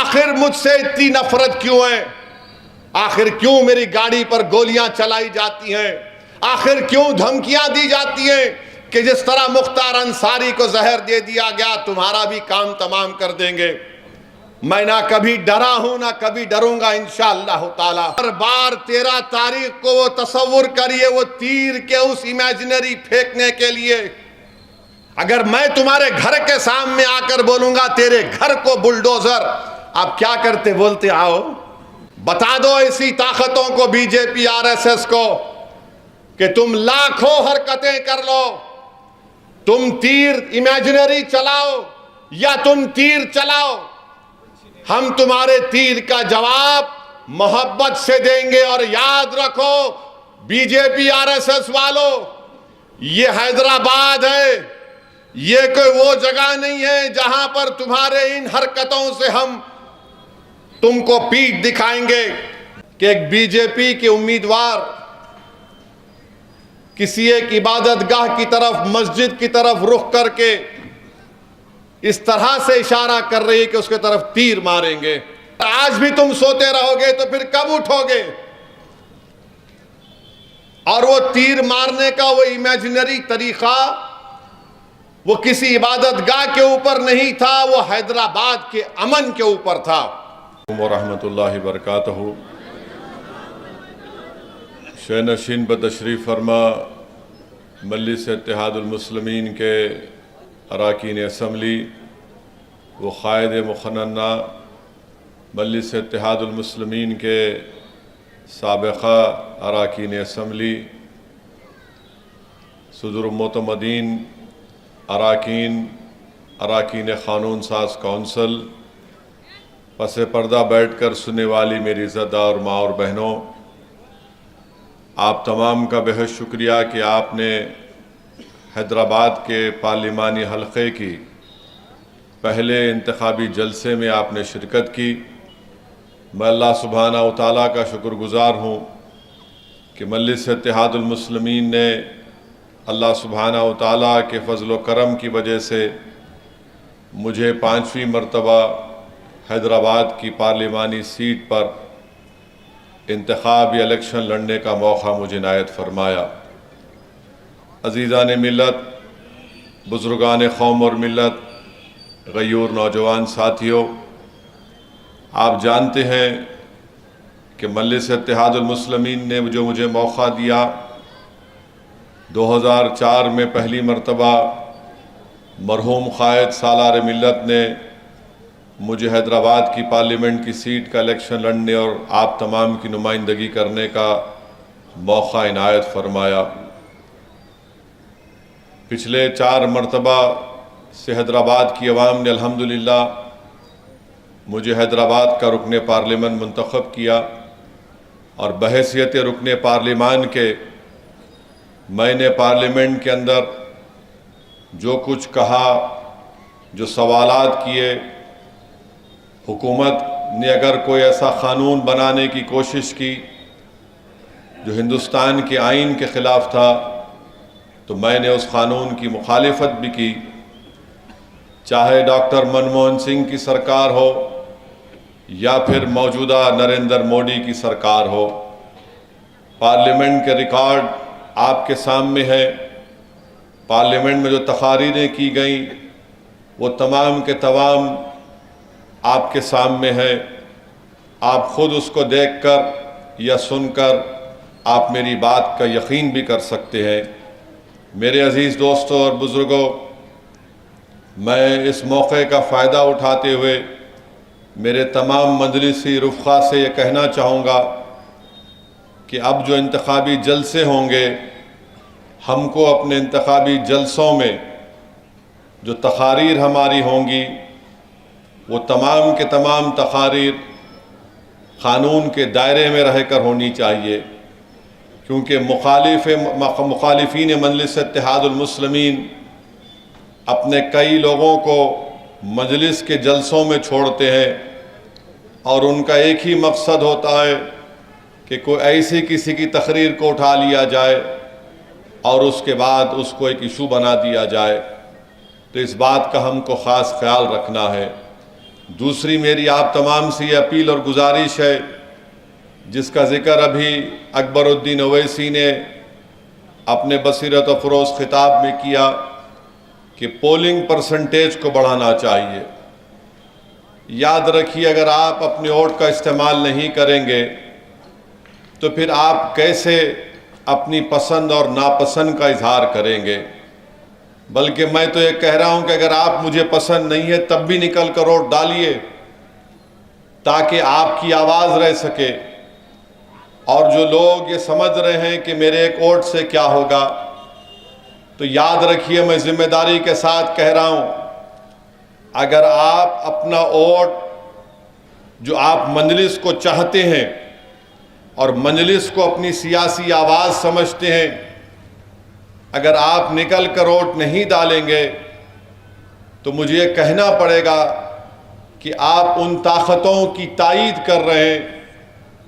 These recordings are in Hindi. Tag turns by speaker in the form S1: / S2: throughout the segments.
S1: आखिर मुझसे इतनी नफरत क्यों है? आखिर क्यों मेरी गाड़ी पर गोलियां चलाई जाती हैं? आखिर क्यों धमकियां दी जाती हैं कि जिस तरह मुख्तार अंसारी को जहर दे दिया गया तुम्हारा भी काम तमाम कर देंगे? मैं ना कभी डरा हूं ना कभी डरूंगा इंशाअल्लाह ताला। हर बार 13 तारीख को वो तसव्वुर करिए, वो तीर के उस इमेजिनरी फेंकने के लिए अगर मैं तुम्हारे घर के सामने आकर बोलूंगा तेरे घर को बुलडोजर, आप क्या करते? बोलते आओ बता दो ऐसी ताकतों को, बीजेपी आरएसएस को, कि तुम लाखों हरकतें कर लो, तुम तीर इमेजिनरी चलाओ या तुम तीर चलाओ, हम तुम्हारे तीर का जवाब मोहब्बत से देंगे। और याद रखो बीजेपी आरएसएस वालों, ये हैदराबाद है, ये कोई वो जगह नहीं है जहां पर तुम्हारे इन हरकतों से हम तुमको पीठ दिखाएंगे। कि एक बीजेपी के उम्मीदवार किसी एक इबादतगाह की तरफ, मस्जिद की तरफ रुख करके इस तरह से इशारा कर रही है कि उसके तरफ तीर मारेंगे। आज भी तुम सोते रहोगे तो फिर कब उठोगे? और वो तीर मारने का वो इमेजिनरी तरीका वो किसी इबादतगाह के ऊपर नहीं था, वो हैदराबाद के अमन के ऊपर था। रहमतुल्लाहि बरकातहू। शहनशीन बतशरीफ़ फरमा मजलिस इत्तेहादुल मुस्लिमीन के अरकान असम्बली व क़ायद मुखन्ना मजलिस इत्तेहादुल मुस्लिमीन के साबिक़ा अरकान असम्बली, सदरुल मोतमदीन अरकान क़ानून साज कौंसल, पस पर्दा बैठ कर सुनने वाली मेरी इज़्ज़तदार माँ और बहनों, आप तमाम का बेहद शुक्रिया कि आपने हैदराबाद के पार्लिमानी हलक़े की पहले इंतखाबी जलसे में आपने शिरकत की। मैं अल्लाह सुब्हाना व तआला का शुक्रगुज़ार हूँ कि मजलिस इत्तेहादुल मुस्लिमीन ने अल्लाह सुब्हाना व तआला के फ़ज़्ल व करम की वजह से मुझे 5वीं मरतबा हैदराबाद की पार्लिमानी सीट पर इंतखाबी इलेक्शन लड़ने का मौका मुझे इनायत फरमाया। अज़ीज़ान मिल्लत, बुज़ुर्गान कौम और मिल्लत, गयूर नौजवान साथियों, आप जानते हैं कि मजलिस इत्तेहादुल मुस्लिमीन ने जो मुझे मौका दिया, 2004 में पहली मरतबा मरहूम क़ायद सालार मिल्लत ने मुझे हैदराबाद की पार्लियामेंट की सीट का इलेक्शन लड़ने और आप तमाम की नुमाइंदगी करने का मौका इनायत फरमाया। पिछले 4 मरतबा से हैदराबाद की अवाम ने अल्हम्दुलिल्लाह मुझे हैदराबाद का रुकने पार्लियामेंट मुंतखब किया और बहैसियत रुकने पार्लिमान के मैंने पार्लियामेंट के अंदर जो कुछ कहा, जो सवालात किए, हुकूमत ने अगर कोई ऐसा क़ानून बनाने की कोशिश की जो हिंदुस्तान के आइन के ख़िलाफ़ था तो मैंने उस क़ानून की मुखालिफत भी की। चाहे डॉक्टर मनमोहन सिंह की सरकार हो या फिर मौजूदा नरेंद्र मोदी की सरकार हो, पार्लियामेंट के रिकॉर्ड आपके सामने है। पार्लियामेंट में जो तकारीरें की गई वो तमाम के तमाम आपके सामने है। आप ख़ुद उसको देखकर या सुनकर आप मेरी बात का यकीन भी कर सकते हैं। मेरे अज़ीज़ दोस्तों और बुज़ुर्गों, मैं इस मौके का फ़ायदा उठाते हुए मेरे तमाम मजलिसी रुफ़क़ा से ये कहना चाहूँगा कि अब जो इंतखाबी जलसे होंगे, हमको अपने इंतखाबी जलसों में जो तकारीर हमारी होंगी वो तमाम के तमाम तकारीर क़ानून के दायरे में रहकर होनी चाहिए, क्योंकि मुखालिफीन मजलिस इत्तेहादुल मुस्लिमीन अपने कई लोगों को मजलिस के जलसों में छोड़ते हैं और उनका एक ही मकसद होता है कि कोई ऐसी किसी की तकरीर को उठा लिया जाए और उसके बाद उसको एक इशू बना दिया जाए। तो इस बात का हमको ख़ास ख्याल रखना है। दूसरी मेरी आप तमाम से ये अपील और गुजारिश है, जिसका ज़िक्र अभी अकबरुद्दीन ओवैसी ने अपने बसीरत अफरोज़ खिताब में किया कि पोलिंग परसेंटेज को बढ़ाना चाहिए। याद रखिए, अगर आप अपने वोट का इस्तेमाल नहीं करेंगे तो फिर आप कैसे अपनी पसंद और नापसंद का इजहार करेंगे। बल्कि मैं तो ये कह रहा हूं कि अगर आप मुझे पसंद नहीं है तब भी निकल कर वोट डालिए, ताकि आपकी आवाज़ रह सके। और जो लोग ये समझ रहे हैं कि मेरे एक वोट से क्या होगा, तो याद रखिए, मैं जिम्मेदारी के साथ कह रहा हूं, अगर आप अपना वोट जो आप मजलिस को चाहते हैं और मजलिस को अपनी सियासी आवाज़ समझते हैं, अगर आप निकल कर वोट नहीं डालेंगे तो मुझे ये कहना पड़ेगा कि आप उन ताकतों की तायीद कर रहे हैं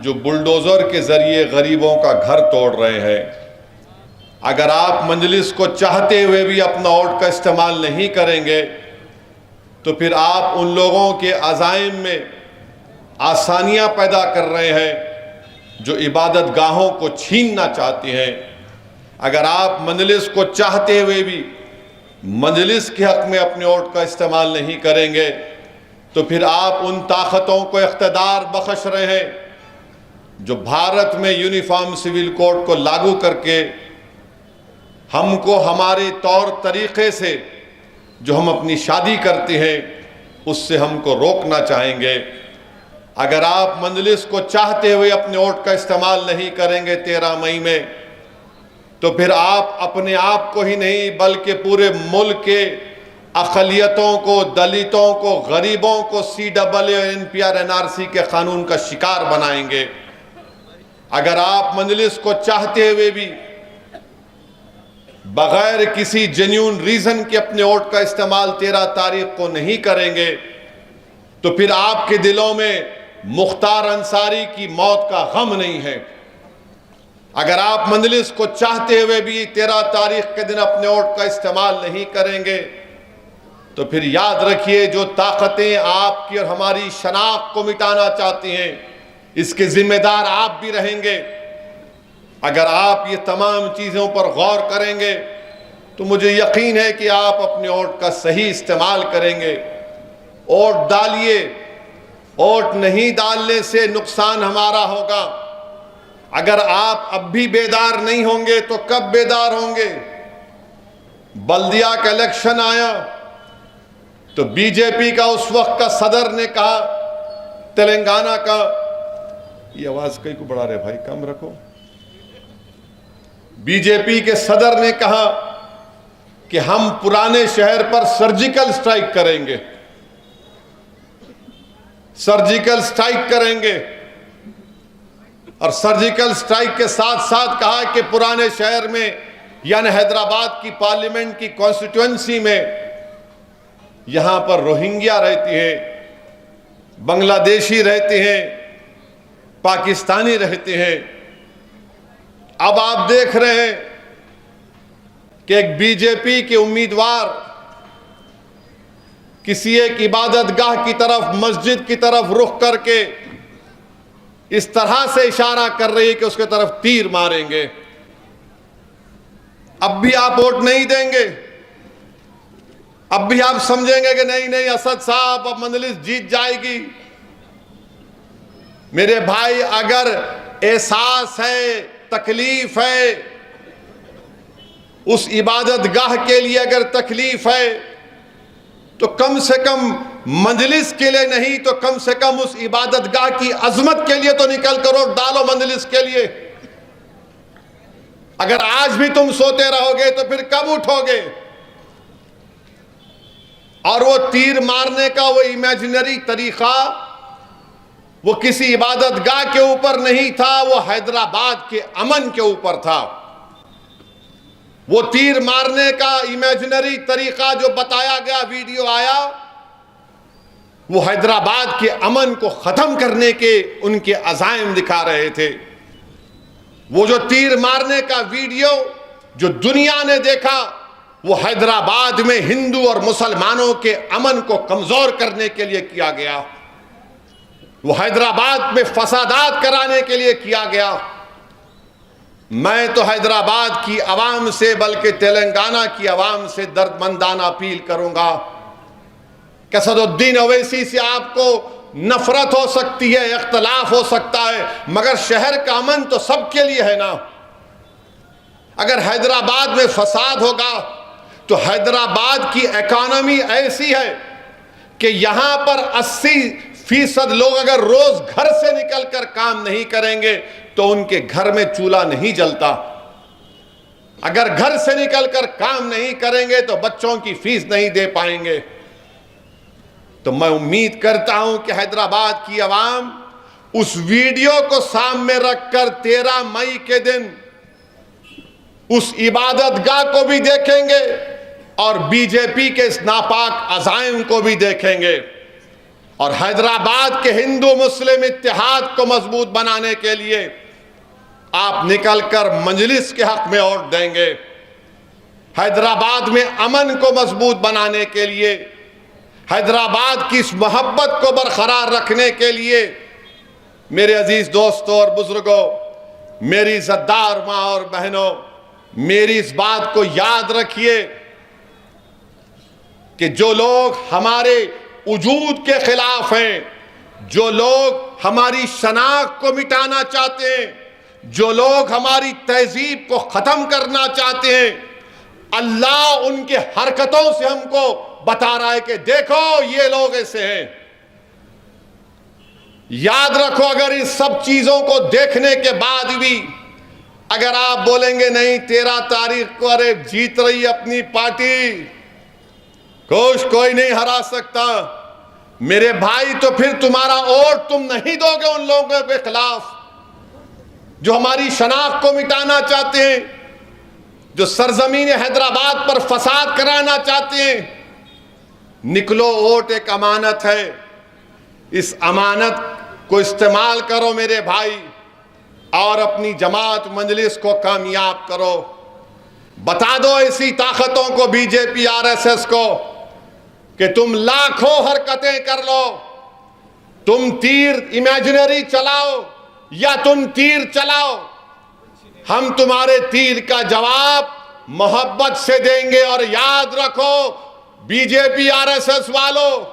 S1: जो बुलडोज़र के ज़रिए गरीबों का घर तोड़ रहे हैं। अगर आप मजलिस को चाहते हुए भी अपना वोट का इस्तेमाल नहीं करेंगे तो फिर आप उन लोगों के अज़ाइम में आसानियां पैदा कर रहे हैं जो इबादत गाहों को छीनना चाहते हैं। अगर आप मजलिस को चाहते हुए भी मजलिस के हक़ में अपने वोट का इस्तेमाल नहीं करेंगे तो फिर आप उन ताकतों को इख्तियार बख्श रहे हैं जो भारत में यूनिफॉर्म सिविल कोड को लागू करके हमको हमारे तौर तरीक़े से जो हम अपनी शादी करते हैं उससे हमको रोकना चाहेंगे। अगर आप मजलिस को चाहते हुए अपने वोट का इस्तेमाल नहीं करेंगे 13 मई में, तो फिर आप अपने आप को ही नहीं बल्कि पूरे मुल्क के अक़लियतों को, दलितों को, गरीबों को CAA, NPR, NRC के कानून का शिकार बनाएंगे। अगर आप मजलिस को चाहते हुए भी बगैर किसी जेन्युइन रीज़न के अपने वोट का इस्तेमाल 13 तारीख को नहीं करेंगे तो फिर आपके दिलों में मुख्तार अंसारी की मौत का गम नहीं है। अगर आप मजलिस को चाहते हुए भी 13 तारीख के दिन अपने वोट का इस्तेमाल नहीं करेंगे तो फिर याद रखिए, जो ताकतें आपकी और हमारी शनाख्त को मिटाना चाहती हैं, इसके जिम्मेदार आप भी रहेंगे। अगर आप ये तमाम चीज़ों पर गौर करेंगे तो मुझे यकीन है कि आप अपने वोट का सही इस्तेमाल करेंगे। वोट डालिए, वोट नहीं डालने से नुकसान हमारा होगा। अगर आप अब भी बेदार नहीं होंगे तो कब बेदार होंगे। बल्दिया का इलेक्शन आया तो बीजेपी का उस वक्त का सदर ने कहा, तेलंगाना का, ये आवाज कहीं को बढ़ा रहे भाई, कम रखो। बीजेपी के सदर ने कहा कि हम पुराने शहर पर सर्जिकल स्ट्राइक करेंगे, सर्जिकल स्ट्राइक करेंगे। और सर्जिकल स्ट्राइक के साथ साथ कहा कि पुराने शहर में यानी हैदराबाद की पार्लियामेंट की कॉन्स्टिट्यूएंसी में यहां पर रोहिंग्या रहती है, बांग्लादेशी रहते हैं, पाकिस्तानी रहते हैं। अब आप देख रहे हैं कि एक बीजेपी के उम्मीदवार किसी एक इबादत गाह की तरफ, मस्जिद की तरफ रुख करके इस तरह से इशारा कर रही है कि उसके तरफ तीर मारेंगे। अब भी आप वोट नहीं देंगे, अब भी आप समझेंगे कि नहीं नहीं असद साहब अब मजलिस जीत जाएगी। मेरे भाई, अगर एहसास है, तकलीफ है, उस इबादत गाह के लिए अगर तकलीफ है तो कम से कम मजलिस के लिए नहीं तो कम से कम उस इबादत गाह की अजमत के लिए तो निकल कर वोट डालो मजलिस के लिए। अगर आज भी तुम सोते रहोगे तो फिर कब उठोगे। और वो तीर मारने का वो इमेजिनरी तरीका वो किसी इबादत गाह के ऊपर नहीं था, वो हैदराबाद के अमन के ऊपर था। वो तीर मारने का इमेजिनरी तरीका जो बताया गया, वीडियो आया, वो हैदराबाद के अमन को खत्म करने के उनके अज़ाइम दिखा रहे थे। वो जो तीर मारने का वीडियो जो दुनिया ने देखा वो हैदराबाद में हिंदू और मुसलमानों के अमन को कमजोर करने के लिए किया गया, वो हैदराबाद में फसादात कराने के लिए किया गया। मैं तो हैदराबाद की आवाम से बल्कि तेलंगाना की आवाम से दर्दमंदाना अपील करूंगा कि असदुद्दीन ओवैसी से आपको नफरत हो सकती है, इख्तलाफ हो सकता है, मगर शहर का अमन तो सबके लिए है ना। अगर हैदराबाद में फसाद होगा तो हैदराबाद की इकॉनमी ऐसी है कि यहां पर 80% लोग अगर रोज घर से निकलकर काम नहीं करेंगे तो उनके घर में चूल्हा नहीं जलता। अगर घर से निकलकर काम नहीं करेंगे तो बच्चों की फीस नहीं दे पाएंगे। तो मैं उम्मीद करता हूं कि हैदराबाद की आवाम उस वीडियो को सामने रखकर 13 मई के दिन उस इबादतगाह को भी देखेंगे और बीजेपी के इस नापाक अज़ाइम को भी देखेंगे। और हैदराबाद के हिंदू मुस्लिम इत्तेहाद को मजबूत बनाने के लिए आप निकलकर मजलिस के हक में वोट देंगे। हैदराबाद में अमन को मजबूत बनाने के लिए, हैदराबाद की इस मोहब्बत को बरकरार रखने के लिए मेरे अजीज दोस्तों और बुजुर्गों, मेरी इज़्ज़तदार माँ और बहनों, मेरी इस बात को याद रखिए कि जो लोग हमारे वजूद के खिलाफ हैं, जो लोग हमारी शनाख्त को मिटाना चाहते हैं, जो लोग हमारी तहजीब को ख़त्म करना चाहते हैं, अल्लाह उनके हरकतों से हमको बता रहा है कि देखो ये लोग ऐसे हैं। याद रखो, अगर इस सब चीज़ों को देखने के बाद भी अगर आप बोलेंगे नहीं 13 तारीख को अरे जीत रही अपनी पार्टी, कोई नहीं हरा सकता, मेरे भाई तो फिर तुम्हारा वोट तुम नहीं दोगे उन लोगों के खिलाफ जो हमारी शनाख्त को मिटाना चाहते हैं, जो सरजमीन हैदराबाद पर फसाद कराना चाहते हैं। निकलो, वोट एक अमानत है, इस अमानत को इस्तेमाल करो मेरे भाई और अपनी जमात मजलिस को कामयाब करो। बता दो ऐसी ताकतों को, बीजेपी आरएसएस को, कि तुम लाखों हरकतें कर लो, तुम तीर इमेजिनरी चलाओ या तुम तीर चलाओ, हम तुम्हारे तीर का जवाब मोहब्बत से देंगे। और याद रखो बीजेपी आरएसएस वालों,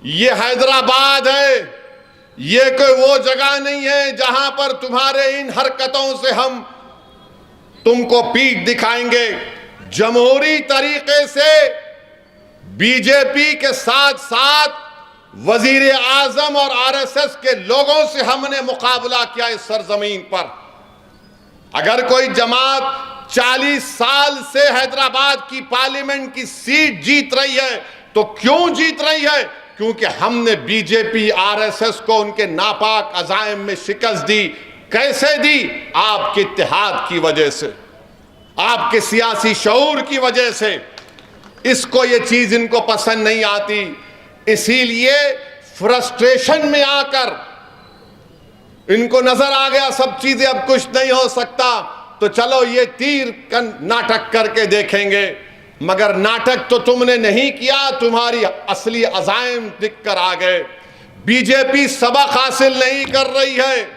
S1: ये हैदराबाद है, ये कोई वो जगह नहीं है जहां पर तुम्हारे इन हरकतों से हम तुमको पीठ दिखाएंगे। जमहूरी तरीके से बीजेपी के साथ साथ वजीर आजम और आरएसएस के लोगों से हमने मुकाबला किया इस सरजमीन पर। अगर कोई जमात 40 साल से हैदराबाद की पार्लियामेंट की सीट जीत रही है तो क्यों जीत रही है? क्योंकि हमने बीजेपी आरएसएस को उनके नापाक अज़ाइम में शिकस्त दी। कैसे दी? आपके इत्तेहाद की वजह से, आपके सियासी शऊर की वजह से। इसको ये चीज इनको पसंद नहीं आती, इसीलिए फ्रस्ट्रेशन में आकर इनको नजर आ गया सब चीजें अब कुछ नहीं हो सकता, तो चलो ये तीर का नाटक करके देखेंगे। मगर नाटक तो तुमने नहीं किया, तुम्हारी असली अज़ाइम दिख कर आ गए। बीजेपी सबक हासिल नहीं कर रही है।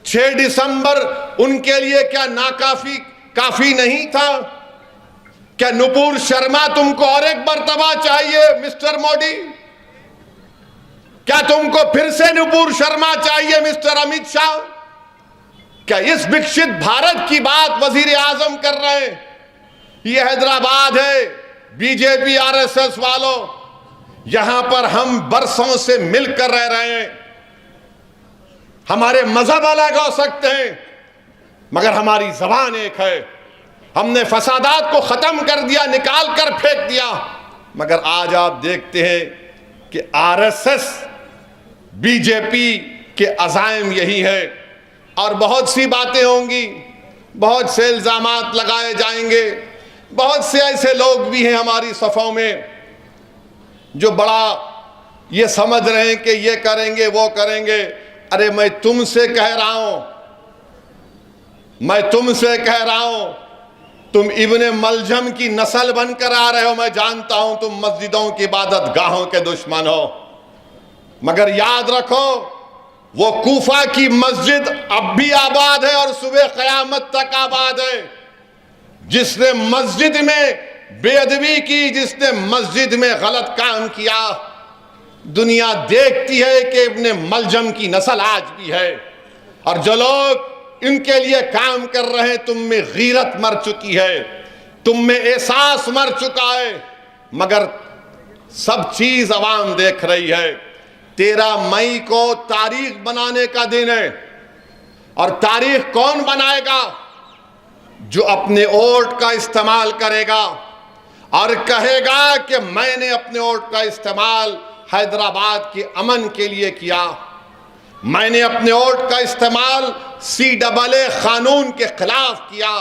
S1: 6 दिसंबर उनके लिए क्या काफी नहीं था? क्या नुपुर शर्मा तुमको और एक मर्तबा चाहिए मिस्टर मोदी? क्या तुमको फिर से नुपुर शर्मा चाहिए मिस्टर अमित शाह? क्या इस विकसित भारत की बात वजीर आजम कर रहे हैं? ये हैदराबाद है बीजेपी आरएसएस वालों, यहां पर हम बरसों से मिलकर रह रहे हैं। हमारे मजहब अलग हो सकते हैं मगर हमारी जबान एक है। हमने फसादात को खत्म कर दिया, निकाल कर फेंक दिया। मगर आज आप देखते हैं कि आरएसएस बीजेपी के अज़ाइम यही है। और बहुत सी बातें होंगी, बहुत से इल्जामात लगाए जाएंगे, बहुत से ऐसे लोग भी हैं हमारी सफ़ों में जो बड़ा ये समझ रहे हैं कि ये करेंगे वो करेंगे। अरे मैं तुमसे कह रहा हूं तुम इब्ने मलजम की नस्ल बनकर आ रहे हो। मैं जानता हूं तुम मस्जिदों की इबादत गाहों के दुश्मन हो, मगर याद रखो वो कूफा की मस्जिद अब भी आबाद है और सुबह क़यामत तक आबाद है। जिसने मस्जिद में बेअदबी की, जिसने मस्जिद में गलत काम किया, दुनिया देखती है कि इब्ने मलजम की नस्ल आज भी है। और जो लोग इनके लिए काम कर रहे हैं, तुम में गीरत मर चुकी है, तुम में एहसास मर चुका है, मगर सब चीज अवाम देख रही है। 13 मई को तारीख बनाने का दिन है, और तारीख कौन बनाएगा? जो अपने वोट का इस्तेमाल करेगा और कहेगा कि मैंने अपने वोट का इस्तेमाल हैदराबाद के अमन के लिए किया, मैंने अपने वोट का इस्तेमाल CAA कानून के खिलाफ किया।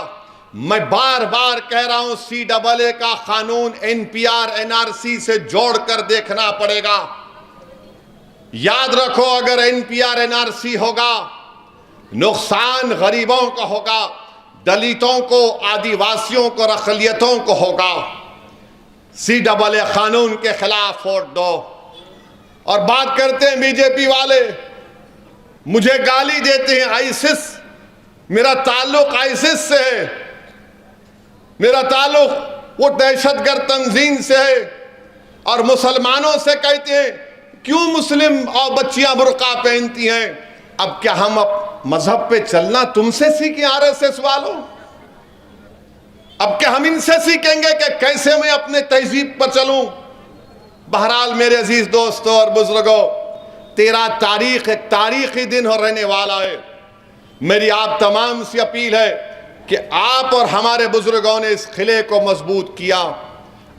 S1: मैं बार बार कह रहा हूं CAA का कानून NPR NRC से जोड़कर देखना पड़ेगा। याद रखो, अगर NPR NRC होगा, नुकसान गरीबों का होगा, दलितों को, आदिवासियों को, अक़लियतों को होगा। CAA कानून के खिलाफ वोट दो। और बात करते हैं बीजेपी वाले, मुझे गाली देते हैं आईसिस, मेरा ताल्लुक आईसिस से है, मेरा ताल्लुक वो दहशतगर्द तंजीम से है। और मुसलमानों से कहते हैं क्यों मुस्लिम और बच्चियां बुर्का पहनती हैं। अब क्या हम मजहब पे चलना तुमसे सीखें RSS वालों? अब क्या हम इनसे सीखेंगे कि कैसे मैं अपने तहजीब पर चलूं? बहरहाल मेरे अजीज दोस्तों और बुजुर्गों, 13 तारीख एक तारीखी दिन हो रहने वाला है। मेरी आप तमाम से अपील है कि आप और हमारे बुजुर्गों ने इस किले को मजबूत किया।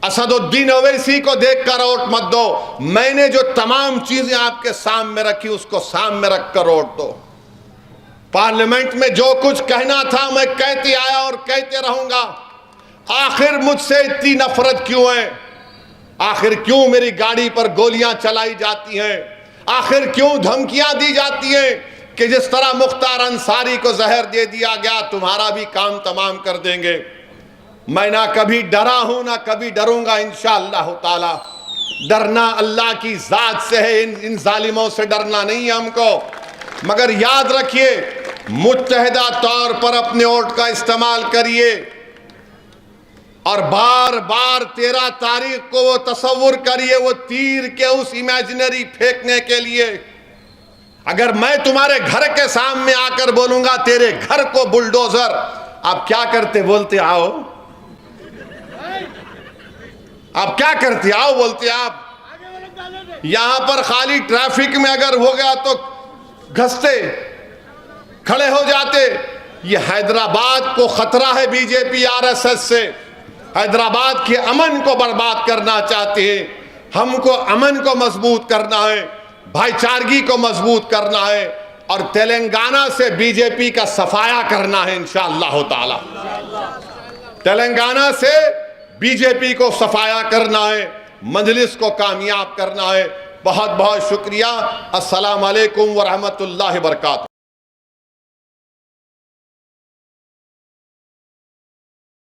S1: असदुद्दीन ओवैसी को देखकर वोट मत दो। मैंने जो तमाम चीजें आपके सामने रखी उसको सामने रखकर वोट दो। पार्लियामेंट में जो कुछ कहना था मैं कहते आया और कहते रहूंगा। आखिर मुझसे इतनी नफरत क्यों है? आखिर क्यों मेरी गाड़ी पर गोलियां चलाई जाती हैं? आखिर क्यों धमकियां दी जाती हैं कि जिस तरह मुख्तार अंसारी को जहर दे दिया गया, तुम्हारा भी काम तमाम कर देंगे। मैं ना कभी डरा हूं ना कभी डरूंगा इंशाअल्लाह ताला। डरना अल्लाह की जात से है, इन जालिमों से डरना नहीं है हमको। मगर याद रखिए, मुत्तहिदा तौर पर अपने वोट का इस्तेमाल करिए और बार बार 13 तारीख को वो तसव्वुर करिए, वो तीर के उस इमेजिनरी फेंकने के लिए। अगर मैं तुम्हारे घर के सामने आकर बोलूंगा तेरे घर को बुलडोजर, आप क्या करते? बोलते आओ। आप क्या करते? आओ बोलते आप। यहां पर खाली ट्रैफिक में अगर हो गया तो घसते, खड़े हो जाते। ये हैदराबाद को खतरा है बीजेपी RSS से। हैदराबाद के अमन को बर्बाद करना चाहते हैं। हमको अमन को मजबूत करना है, भाईचारगी को मजबूत करना है और तेलंगाना से बीजेपी का सफाया करना है इंशाअल्लाह ताला। तेलंगाना से बीजेपी को सफाया करना है, मजलिस को कामयाब करना है। बहुत बहुत शुक्रिया। अस्सलाम वालेकुम व रहमतुल्लाहि व बरकातहू।